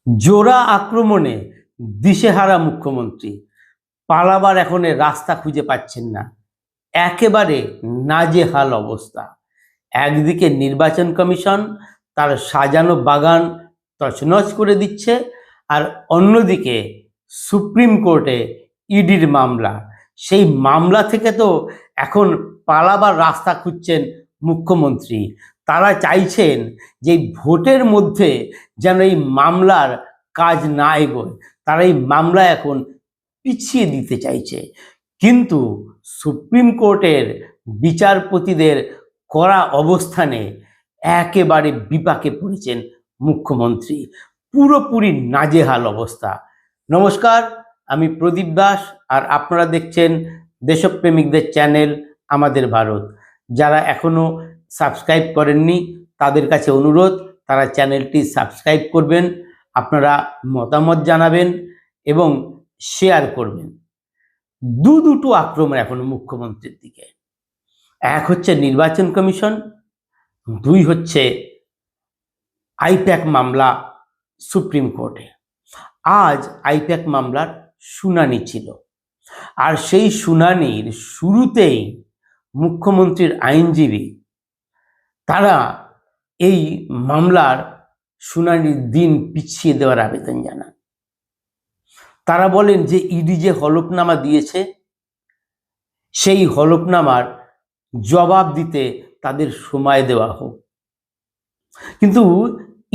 জোড়া আক্রমণে দিশেহারা মুখ্যমন্ত্রী, পালাবার এখন রাস্তা খুঁজে পাচ্ছেন না, একেবারে নাজেহাল অবস্থা। একদিকে নির্বাচন কমিশন তার সাজানো বাগান তছনছ করে দিচ্ছে, আর অন্যদিকে সুপ্রিম কোর্টে ইডির মামলা। সেই মামলা থেকে তো এখন পালাবার রাস্তা খুঁজছেন মুখ্যমন্ত্রী। তারা চাইছেন যে ভোটের মধ্যে যেন এই মামলার কাজ না এগোয়, তারা এই মামলা এখন পিছিয়ে দিতে চাইছে। কিন্তু সুপ্রিম কোর্টের বিচারপতিদের কড়া অবস্থানে একেবারে বিপাকে পড়েছেন মুখ্যমন্ত্রী, পুরোপুরি নাজেহাল অবস্থা। নমস্কার, আমি প্রদীপ দাস, আর আপনারা দেখছেন দেশপ্রেমিকদের চ্যানেল আমাদের ভারত। যারা এখনো সাবস্ক্রাইব করেননি তাদের কাছে অনুরোধ, তারা চ্যানেলটি সাবস্ক্রাইব করবেন, আপনারা মতামত জানাবেন এবং শেয়ার করবেন। দুটো আক্রমণ এখন মুখ্যমন্ত্রীর দিকে। এক হচ্ছে নির্বাচন কমিশন, দুই হচ্ছে আইপ্যাক মামলা সুপ্রিম কোর্টে। আজ আইপ্যাক মামলার শুনানি ছিল, আর সেই শুনানির শুরুতেই মুখ্যমন্ত্রীর আইনজীবী তারা এই মামলার শুনানির দিন পিছিয়ে দেওয়ার আবেদন জানান। তারা বলেন যে ইডি যে হলফনামা দিয়েছে সেই হলফনামার জবাব দিতে তাদের সময় দেওয়া হোক। কিন্তু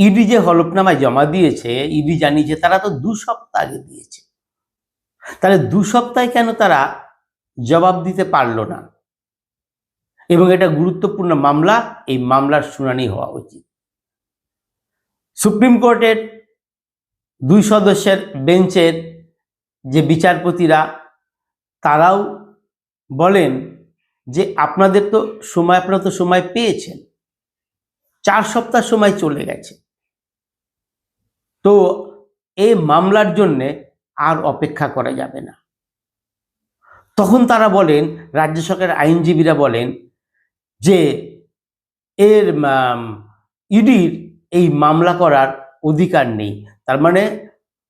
ইডি যে হলফনামা জমা দিয়েছে, ইডি জানিয়েছে তারা তো 2 সপ্তাহ আগে দিয়েছে, তাহলে 2 সপ্তাহে কেন তারা জবাব দিতে পারলো না? এবং এটা গুরুত্বপূর্ণ মামলা, এই মামলার শুনানি হওয়া উচিত। সুপ্রিম কোর্টের 2 সদস্যের বেঞ্চের যে বিচারপতিরা তারাও বলেন যে আপনারা তো সময় পেয়েছেন, 4 সপ্তাহ সময় চলে গেছে, তো এই মামলার জন্যে আর অপেক্ষা করা যাবে না। তখন তারা বলেন, রাজ্য সরকারের আইনজীবীরা বলেন যে এর ইডির এই মামলা করার অধিকার নেই। তার মানে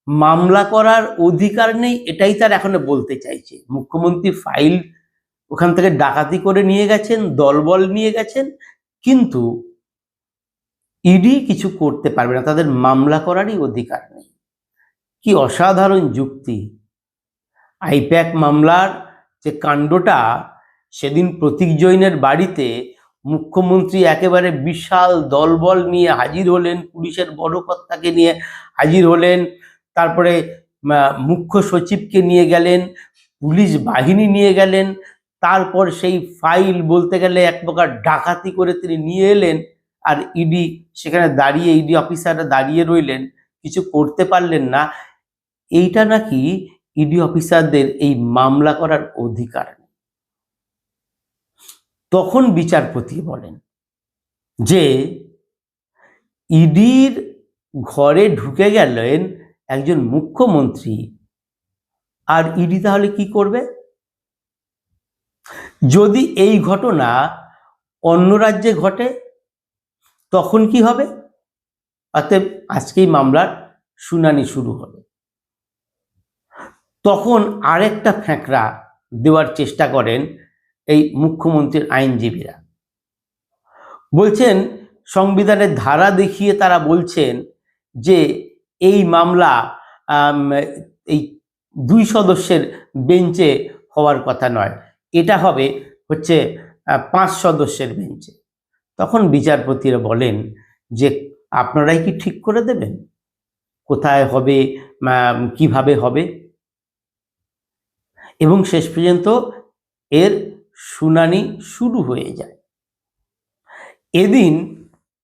মামলা করার অধিকার নেই, এটাই তার এখন বলতে চাইছে। মুখ্যমন্ত্রী ফাইল ওখান থেকে ডাকাতি করে নিয়ে গেছেন, দলবল নিয়ে গেছেন, কিন্তু ইডি কিছু করতে পারবে না, তাদের মামলা করারই অধিকার নেই। কি অসাধারণ যুক্তি! আইপ্যাক মামলার যে কাণ্ডটা, সেদিন প্রতীক জৈনের বাড়িতে মুখ্যমন্ত্রী একেবারে বিশাল দলবল নিয়ে হাজির হলেন, পুলিশের বড় কর্তাকে নিয়ে হাজির হলেন, তারপরে মুখ্য সচিবকে নিয়ে গেলেন, পুলিশ বাহিনী নিয়ে গেলেন, তারপর সেই ফাইল বলতে গেলে এক প্রকার ডাকাতি করে তিনি নিয়ে এলেন, আর ইডি সেখানে দাঁড়িয়ে, ইডি অফিসাররা দাঁড়িয়ে রইলেন, কিছু করতে পারলেন না। এইটা নাকি ইডি অফিসারদের এই মামলা করার অধিকার নেই। তখন বিচারপতি বলেন যে ইডির ঘরে ঢুকে গেলেন একজন মুখ্যমন্ত্রী, আর ইডি তাহলে কি করবে? যদি এই ঘটনা অন্য রাজ্যে ঘটে তখন কি হবে? অতএব আজকেই মামলার শুনানি শুরু হবে। তখন আরেকটা ফ্যাঁকড়া দেওয়ার চেষ্টা করেন এই মুখ্যমন্ত্রীর আইনজীবীরা। বলছেন, সংবিধানের ধারা দেখিয়ে তারা বলছেন যে এই মামলা এই 2 সদস্যের বেঞ্চে হওয়ার কথা নয়, এটা হবে হচ্ছে 5 সদস্যের বেঞ্চে। তখন বিচারপতিরা বলেন যে আপনারাই কি ঠিক করে দেবেন কোথায় হবে, কিভাবে হবে? এবং শেষ পর্যন্ত এর শুনানি শুরু হয়ে যায়। এদিন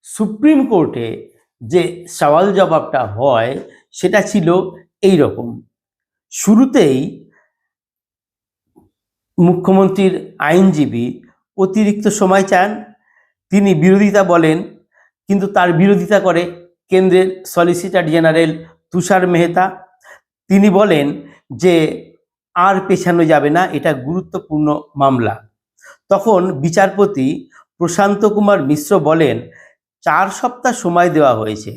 সুপ্রিম কোর্টে যে সওয়াল জবাবটা হয় সেটা ছিল এই রকম। শুরুতেই মুখ্যমন্ত্রীর আইনজীবী অতিরিক্ত সময় চান, তিনি বিরোধিতা বলেন, কিন্তু তার বিরোধিতা করে কেন্দ্রের সলিসিটর জেনারেল তুষার মেহতা। তিনি বলেন যে আর পেছানো যাবে না, এটা গুরুত্বপূর্ণ মামলা। তখন বিচারপতি প্রশান্ত কুমার মিশ্র বলেন 4 সপ্তাহ সময় দেওয়া হয়েছে,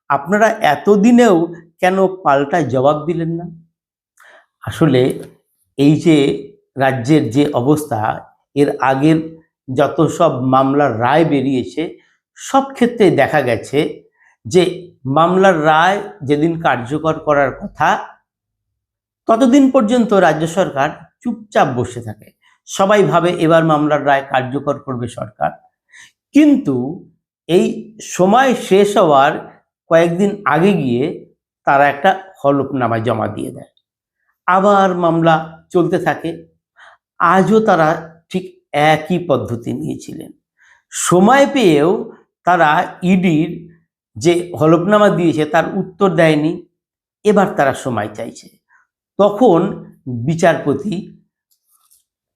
আপনারা এতদিনেও কেন পাল্টা জবাব দিলেন না? আসলে এই যে রাজ্যের যে অবস্থা, এর আগের যত সব মামলার রায় বেরিয়েছে সব ক্ষেত্রে দেখা গেছে যে মামলার রায় যেদিন কার্যকর করার কথা ততদিন পর্যন্ত রাজ্য সরকার চুপচাপ বসে থাকে। সবাই ভাবে এবার মামলার রায় কার্যকর করবে সরকার, কিন্তু এই সময় শেষ হওয়ার কয়েকদিন আগে গিয়ে তারা একটা হলফনামা জমা দিয়ে দেয়, আবার মামলা চলতে থাকে। আজও তারা ঠিক একই পদ্ধতি নিয়েছিলেন। সময় পেয়েও তারা ইডির যে হলফনামা দিয়েছে তার উত্তর দেয়নি। এবার তারা সময় চাইছে। তখন বিচারপতি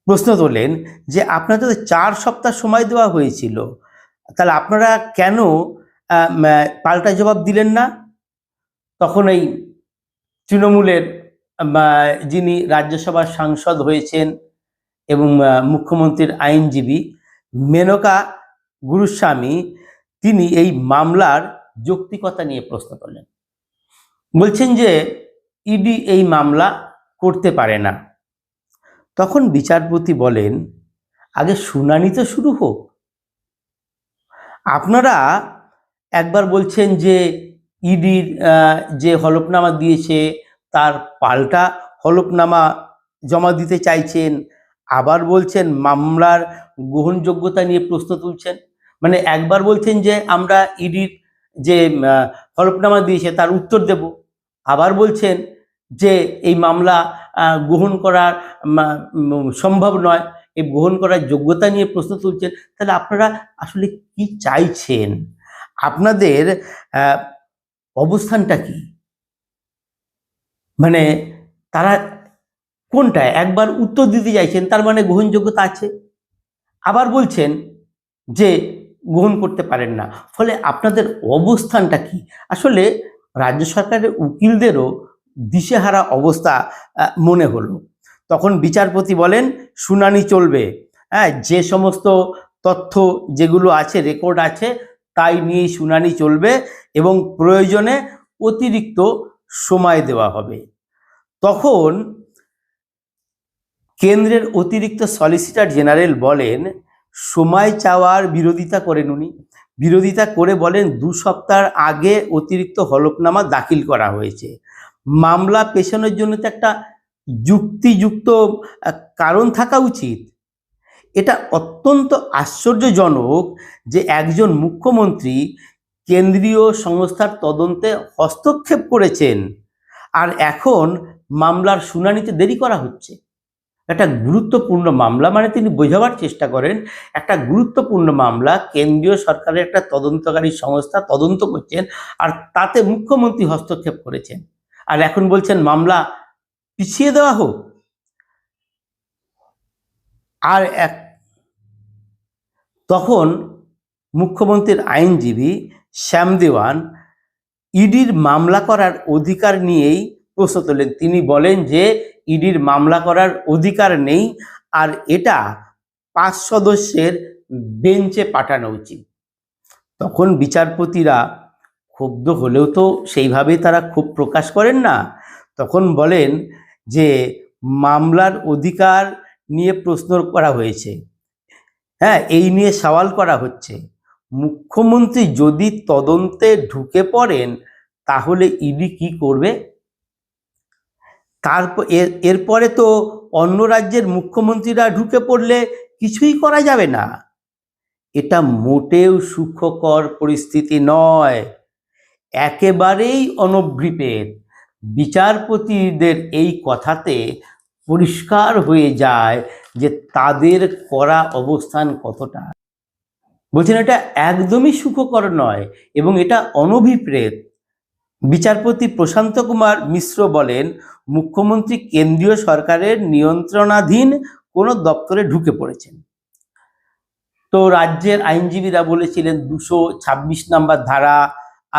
প্রশ্ন তোলেন যে আপনাদের তো 4 সপ্তাহ সময় দেওয়া হয়েছিল, তাহলে আপনারা কেন পাল্টা জবাব দিলেন না? তখন এই তৃণমূলের যিনি রাজ্যসভার সাংসদ হয়েছেন এবং মুখ্যমন্ত্রীর আইনজীবী মেনকা গুরুস্বামী, তিনি এই মামলার যৌক্তিকতা নিয়ে প্রশ্ন করলেন। বলছেন যে ইডি এই মামলা করতে পারে না। তখন বিচারপতি বলেন, আগে শুনানি তো শুরু হোক। আপনারা একবার বলছেন যে ইডির যে হলফনামা দিয়েছে তার পাল্টা হলফনামা জমা দিতে চাইছেন, আবার বলছেন মামলার গ্রহণযোগ্যতা নিয়ে প্রশ্ন তুলছেন। মানে একবার বলছেন যে আমরা ইডির যে হলফনামা দিয়েছে তার উত্তর দেব, আবার বলছেন যে এই মামলা গ্রহণ করার সম্ভব নয়, এই গ্রহণ করার যোগ্যতা নিয়ে প্রশ্ন তুলছেন। তাহলে আপনারা আসলে কি চাইছেন? আপনাদের অবস্থানটা কি? মানে তারা কোনটায়? একবার উত্তর দিতে চাইছেন, তার মানে গ্রহণযোগ্যতা আছে, আবার বলছেন যে গ্রহণ করতে পারেন না। ফলে আপনাদের অবস্থানটা কি? আসলে রাজ্য সরকারের উকিলদেরও দিশেহারা অবস্থা মনে হলো। তখন বিচারপতি বলেন শুনানি চলবে, হ্যাঁ, যে সমস্ত তথ্য যেগুলো আছে, রেকর্ড আছে, তাই নিয়েই শুনানি চলবে এবং প্রয়োজনে অতিরিক্ত সময় দেওয়া হবে। তখন কেন্দ্রের অতিরিক্ত সলিসিটর জেনারেল বলেন সময় চাওয়ার বিরোধিতা করেন উনি। বিরোধিতা করে বলেন 2 সপ্তাহ আগে অতিরিক্ত হলফনামা দাখিল করা হয়েছে। মামলা পেছানোর জন্য তো একটা যুক্তিযুক্ত কারণ থাকা উচিত। এটা অত্যন্ত আশ্চর্যজনক যে একজন মুখ্যমন্ত্রী কেন্দ্রীয় সংস্থার তদন্তে হস্তক্ষেপ করেছেন আর এখন মামলার শুনানিতে দেরি করা হচ্ছে। একটা গুরুত্বপূর্ণ মামলা, মানে তিনি বোঝাবার চেষ্টা করেন একটা গুরুত্বপূর্ণ মামলা, কেন্দ্রীয় সরকারের একটা তদন্তকারী সংস্থা তদন্ত করছেন আর তাতে মুখ্যমন্ত্রী হস্তক্ষেপ করেছেন, আর এখন বলছেন মামলা পিছিয়ে দেওয়া হোক। আর তখন মুখ্যমন্ত্রীর আইনজীবী শ্যাম দেওয়ান ইডির মামলা করার অধিকার নিয়েই প্রশ্ন তোলেন। তিনি বলেন যে ইডির মামলা করার অধিকার নেই আর এটা 5 সদস্যের বেঞ্চে পাঠানো উচিত। তখন বিচারপতিরা ক্ষুব্ধ হলেও তো সেইভাবে তারা ক্ষোভ প্রকাশ করেন না। তখন বলেন যে মামলার অধিকার নিয়ে প্রশ্ন করা হয়েছে, হ্যাঁ, এই নিয়ে সওয়াল করা হচ্ছে। মুখ্যমন্ত্রী যদি তদন্তে ঢুকে পড়েন তাহলে ইডি কি করবে? তারপর এরপরে তো অন্য রাজ্যের মুখ্যমন্ত্রীরা ঢুকে পড়লে কিছুই করা যাবে না। এটা মোটেও সুখকর পরিস্থিতি নয়, একেবারেই অনভিপ্রেত। বিচারপতিদের এই কথাতে পরিষ্কার হয়ে যায় যে তাদের করা অবস্থান কতটা। বলছেন এটা একদমই সুখকর নয় এবং এটা অনভিপ্রেত। বিচারপতি প্রশান্ত কুমার মিশ্র বলেন মুখ্যমন্ত্রী কেন্দ্রীয় সরকারের নিয়ন্ত্রণাধীন কোনো দপ্তরে ঢুকে পড়েছেন। তো রাজ্যের আইনজীবীরা বলেছিলেন 226 নম্বর ধারা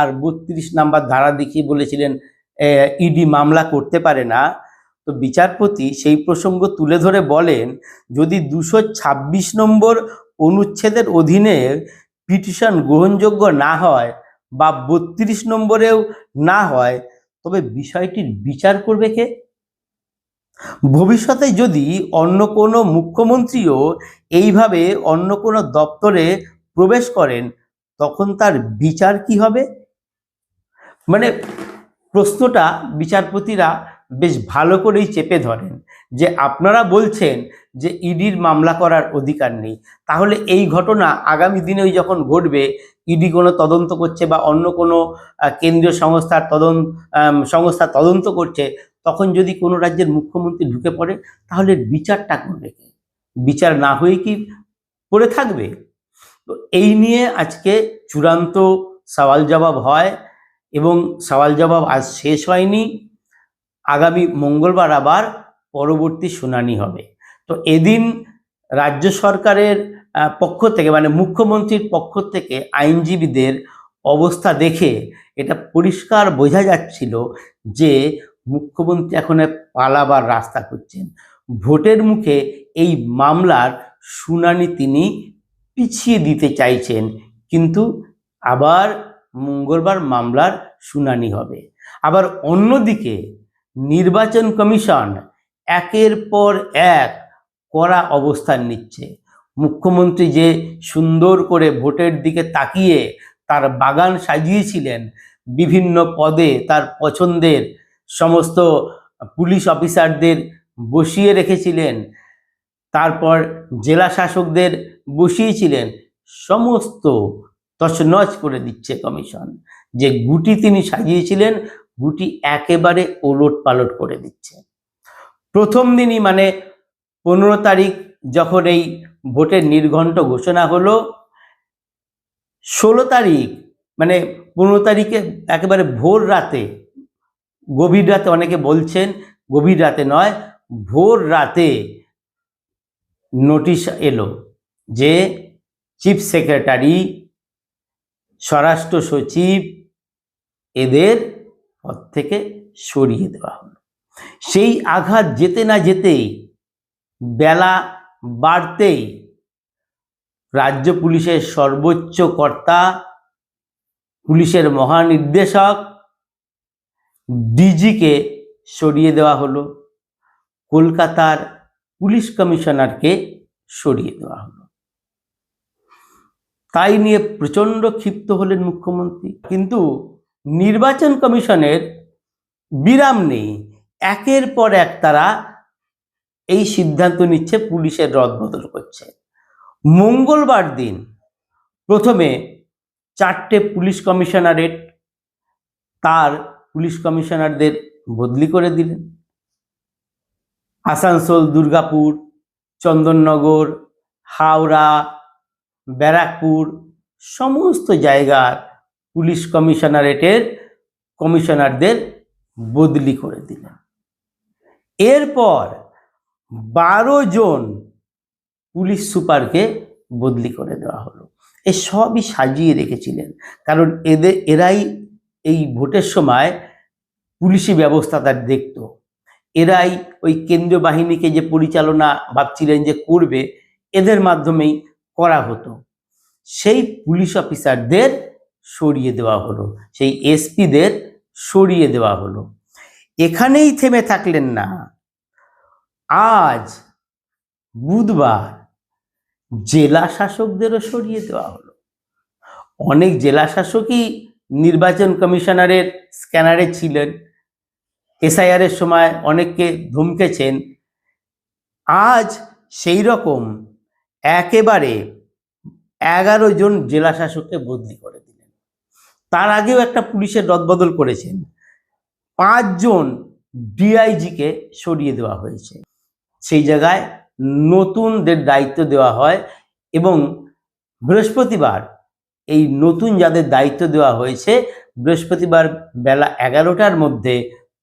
আর 32 নম্বর ধারা দেখিয়ে বলেছিলেন ইডি মামলা করতে পারে না। তো বিচারপতি সেই প্রসঙ্গ তুলে ধরে বলেন যদি 226 নম্বর অনুচ্ছেদের অধীনে পিটিশন গ্রহণযোগ্য না হয় বা 32 নম্বরেও না হয়, তবে বিষয়টির বিচার করবে কে? ভবিষ্যতে যদি অন্য কোনো মুখ্যমন্ত্রীও এইভাবে অন্য কোনো দপ্তরে প্রবেশ করেন, তখন তার বিচার কি হবে? মানে প্রশ্নটা বিচারপতিরা বেশ ভালো করেই চেপে ধরেন যে আপনারা বলছেন যে ইডির মামলা করার অধিকার নেই, তাহলে এই ঘটনা আগামী দিনেও যখন ঘটবে, ইডি কোনো তদন্ত করছে বা অন্য কোনো কেন্দ্রীয় সংস্থা তদন্ত করছে, তখন যদি কোনো রাজ্যের মুখ্যমন্ত্রী ঢুকে পড়ে, তাহলে বিচারটা করবে কে? বিচার না হয়ে কি পড়ে থাকবে? তো এই নিয়ে আজকে চূড়ান্ত সওয়াল জবাব হয়, এবং সওয়াল জবাব আজ শেষ হয়নি। আগামী মঙ্গলবার আবার পরবর্তী শুনানি হবে। তো এদিন রাজ্য সরকারের পক্ষ থেকে, মানে মুখ্যমন্ত্রীর পক্ষ থেকে আইনজীবীদের অবস্থা দেখে এটা পরিষ্কার বোঝা যাচ্ছিল যে মুখ্যমন্ত্রী এখন পালাবার রাস্তা খুঁজছেন। ভোটের মুখে এই মামলার শুনানি তিনি পিছিয়ে দিতে চাইছেন, কিন্তু আবার মঙ্গলবার মামলার শুনানি হবে। আবার অন্যদিকে নির্বাচন কমিশন একের পর এক কড়া অবস্থান নিচ্ছে। মুখ্যমন্ত্রী যে সুন্দর করে ভোটের দিকে তাকিয়ে তার বাগান সাজিয়েছিলেন, বিভিন্ন পদে তার পছন্দের সমস্ত পুলিশ অফিসারদের বসিয়ে রেখেছিলেন, তারপর জেলা শাসকদের বসিয়েছিলেন, সমস্ত তছনছ করে দিচ্ছে কমিশন। যে গুটি তিনি সাজিয়েছিলেন, গুটি একেবারে ওলট পালট করে দিচ্ছে। প্রথম দিনই, মানে 15 তারিখ যখন এই ভোটের নির্ঘণ্ট ঘোষণা হলো, 16 তারিখ, মানে 15 তারিখে একেবারে ভোর রাতে, গভীর রাতে, অনেকে বলছেন গভীর রাতে নয়, ভোর রাতে নোটিশ এলো যে চিফ সেক্রেটারি, স্বরাষ্ট্র সচিব, এদের পদ থেকে সরিয়ে দেওয়া হলো। সেই আঘাত যেতে না যেতেই, বেলা বাড়তেই রাজ্য পুলিশের সর্বোচ্চ কর্তা, পুলিশের মহানির্দেশক ডিজিকে সরিয়ে দেওয়া হলো, কলকাতার পুলিশ কমিশনারকে সরিয়ে দেওয়া হলো। তাই নিয়ে প্রচণ্ড ক্ষিপ্ত হলেন মুখ্যমন্ত্রী। কিন্তু নির্বাচন কমিশনের বিরাম নেই, একের পর এক তারা এই সিদ্ধান্ত নিচ্ছে, পুলিশের রদবদল করছে। মঙ্গলবার দিন প্রথমে 4টে পুলিশ কমিশনারেট তার পুলিশ কমিশনারদের বদলি করে দিলেন। আসানসোল, দুর্গাপুর, চন্দননগর, হাওড়া, ব্যারাকপুর সমস্ত জায়গার পুলিশ কমিশনারেটের কমিশনারদের বদলি করে দিলেন। এরপর 12 জন পুলিশ সুপারকে বদলি করে দেওয়া হলো। এই সবই সাজিয়ে রেখেছিলেন, কারণ এরাই এই ভোটের সময় পুলিশি ব্যবস্থাটা দেখত। এরাই ওই কেন্দ্রীয় বাহিনীকে যে পরিচালনা ভাবছিলেন যে করবে, এদের মাধ্যমেই করা হতো। সেই পুলিশ অফিসারদের সরিয়ে দেওয়া হলো, সেই এসপিদের সরিয়ে দেওয়া হলো। এখানেই থেমে থাকলেন না। আজ বুধবার জেলা শাসকদেরও সরিয়ে দেওয়া হলো। অনেক জেলা শাসকই নির্বাচন কমিশনারের স্ক্যানারে ছিলেন, এসআইআর এর সময় অনেককে ধমকেছেন। আজ সেই রকম একেবারে 11 জন জেলা শাসককে বদলি করে দিলেন। তার আগেও একটা পুলিশের রদবদল করেছেন, 5 জন ডিআইজিকে সরিয়ে দেওয়া হয়েছে। সেই জায়গায় নতুনদের দায়িত্ব দেওয়া হয়, এবং বৃহস্পতিবার এই নতুন যাদের দায়িত্ব দেওয়া হয়েছে, বৃহস্পতিবার বেলা 11টার মধ্যে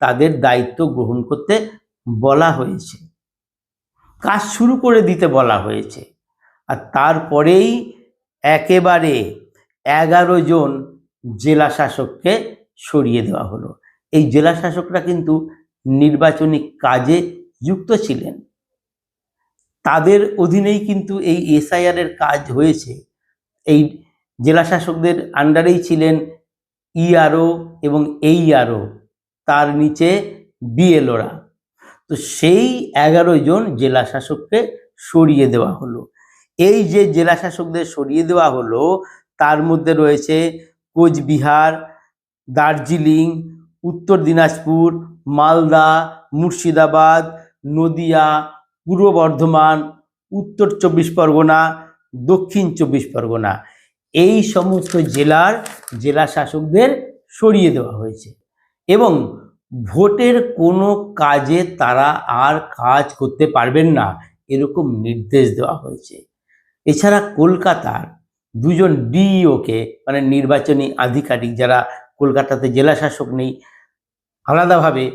তাদের দায়িত্ব গ্রহণ করতে বলা হয়েছে, কাজ শুরু করে দিতে বলা হয়েছে। আর তারপরেই একেবারে 11 জন জেলা শাসককে সরিয়ে দেওয়া হলো। এই জেলা শাসকরা কিন্তু নির্বাচনী কাজে যুক্ত ছিলেন, তাদের অধীনেই কিন্তু এই এসআইআর এর কাজ হয়েছে। এই জেলা শাসকদের আন্ডারেই ছিলেন ইআরও এবং এইআরও, তার নিচে বিএলওরা। তো সেই 11 জন জেলা শাসককে সরিয়ে দেওয়া হলো। এই যে জেলা শাসকদের সরিয়ে দেওয়া হলো, তার মধ্যে রয়েছে কোচবিহার, দার্জিলিং, উত্তর দিনাজপুর, মালদা, মুর্শিদাবাদ, নদিয়া, পূর্ব বর্ধমান, উত্তর 24 পরগনা, দক্ষিণ 24 পরগনা। এই সমস্ত জেলার জেলা শাসকদের সরিয়ে দেওয়া হয়েছে এবং ভোটের কোনো কাজে তারা আর কাজ করতে পারবেন না, এরকম নির্দেশ দেওয়া হয়েছে। এছাড়া কলকাতার 2 জন ডিইওকে, মানে নির্বাচনী আধিকারিক, যারা কলকাতাতে জেলা শাসক নেই, আলাদাভাবে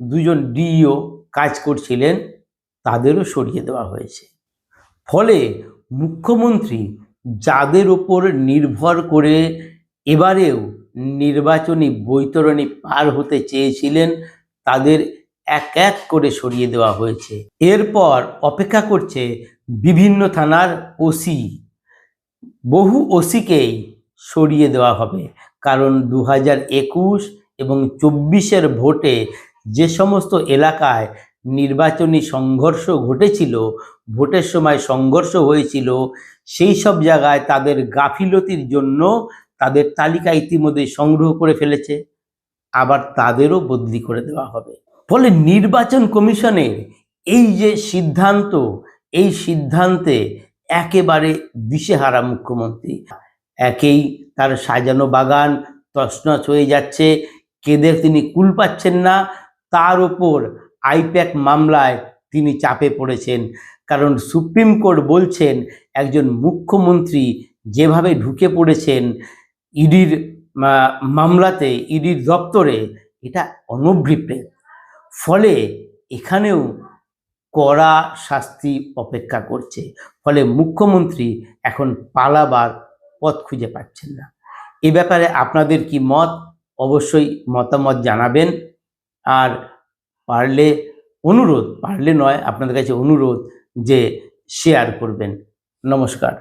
2 জন ডিইও কাজ করছিলেন, তাদেরও সরিয়ে দেওয়া হয়েছে। ফলে মুখ্যমন্ত্রী যাদের ওপর নির্ভর করে এবারেও নির্বাচনী বৈতরণী পার হতে চেয়েছিলেন, তাদের এক এক করে সরিয়ে দেওয়া হয়েছে। এরপর অপেক্ষা করছে বিভিন্ন থানার ওসি। বহু ওসিকেই সরিয়ে দেওয়া হবে, কারণ 2021 এবং 24-এর ভোটে যে সমস্ত এলাকায় নির্বাচনী সংঘর্ষ ঘটেছিল, ভোটের সময় সংঘর্ষ হয়েছিল, সেই সব জায়গায় তাদের গাফিলতির জন্য তাদের তালিকা ইতিমধ্যে সংগ্রহ করে ফেলেছে, আবার তাদেরও বদলি করে দেওয়া হবে। ফলে নির্বাচন কমিশনের এই যে সিদ্ধান্ত, এই সিদ্ধান্তে একেবারে দিশেহারা মুখ্যমন্ত্রী। একেই তার সাজানো বাগান তছনছ হয়ে যাচ্ছে, কেঁদে তিনি কুল পাচ্ছেন না, তার ওপর আইপ্যাক মামলায় তিনি চাপে পড়েছেন। কারণ সুপ্রিম কোর্ট বলছেন একজন মুখ্যমন্ত্রী যেভাবে ঢুকে পড়েছেন ইডির মামলাতে, ইডির দপ্তরে, এটা অনভিপ্রেত। ফলে এখানেও কড়া শাস্তি অপেক্ষা করছে। ফলে মুখ্যমন্ত্রী এখন পালাবার পথ খুঁজে পাচ্ছেন না। এ ব্যাপারে আপনাদের কি মত, অবশ্যই মতামত জানাবেন। আর পারলে নয়, আপনাদের কাছে অনুরোধ যে শেয়ার করবেন। নমস্কার।